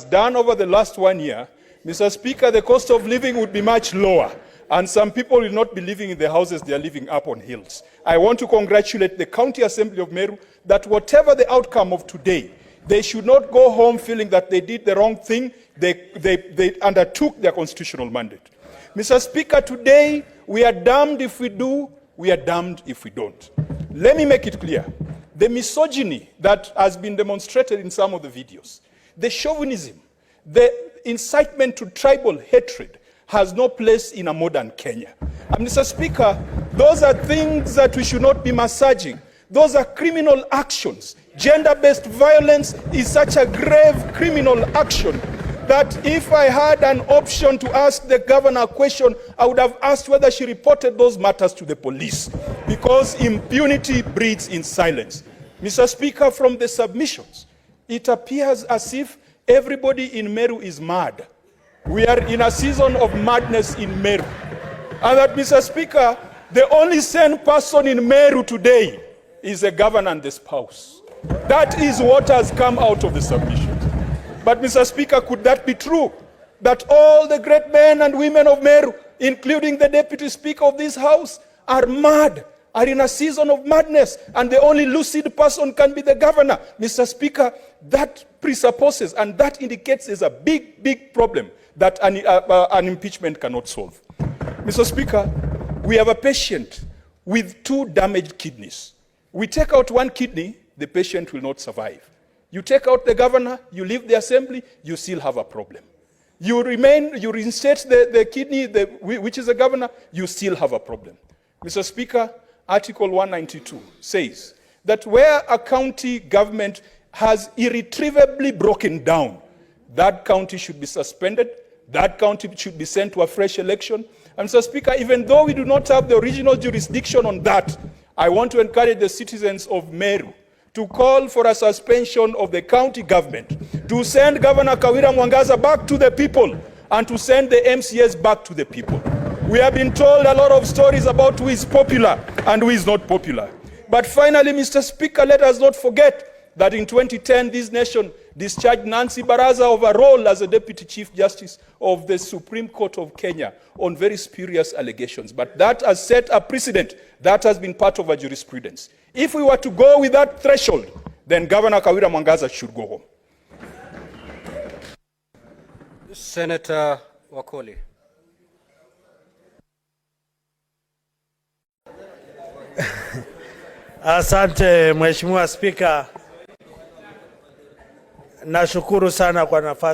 done over the last 1 year, Mr. Speaker, the cost of living would be much lower, and some people will not be living in the houses they are living up on hills. I want to congratulate the County Assembly of Meru that whatever the outcome of today, they should not go home feeling that they did the wrong thing. They undertook their constitutional mandate. Mr. Speaker, today we are damned if we do, we are damned if we don't. Let me make it clear. The misogyny that has been demonstrated in some of the videos, the chauvinism, the incitement to tribal hatred has no place in a modern Kenya. And Mr. Speaker, those are things that we should not be massaging. Those are criminal actions. Gender-based violence is such a grave criminal action that if I had an option to ask the governor a question, I would have asked whether she reported those matters to the police, because impunity breeds in silence. Mr. Speaker, from the submissions, it appears as if everybody in Meru is mad. We are in a season of madness in Meru. And that, Mr. Speaker, the only sane person in Meru today is the governor and the spouse. That is what has come out of the submissions. But, Mr. Speaker, could that be true? That all the great men and women of Meru, including the Deputy Speaker of this House, are mad, are in a season of madness, and the only lucid person can be the governor? Mr. Speaker, that presupposes and that indicates there's a big, big problem that an impeachment cannot solve. Mr. Speaker, we have a patient with 2 damaged kidneys. We take out 1 kidney, the patient will not survive. You take out the governor, you leave the assembly, you still have a problem. You reinstate the kidney, which is the governor, you still have a problem. Mr. Speaker, Article 192 says that where a county government has irretrievably broken down, that county should be suspended, that county should be sent to a fresh election. And Mr. Speaker, even though we do not have the original jurisdiction on that, I want to encourage the citizens of Meru to call for a suspension of the county government, to send Governor Kawira back to the people, and to send the MCAs back to the people. We have been told a lot of stories about who is popular and who is not popular. But finally, Mr. Speaker, let us not forget that in 2010, this nation discharged Nancy Baraza of a role as a Deputy Chief Justice of the Supreme Court of Kenya on very spurious allegations. But that has set a precedent. That has been part of our jurisprudence. If we were to go with that threshold, then Governor Kawira should go home. Senator Wakoli. Asante Mheshimiwa Spika. Nashukuru sana kwa nafasi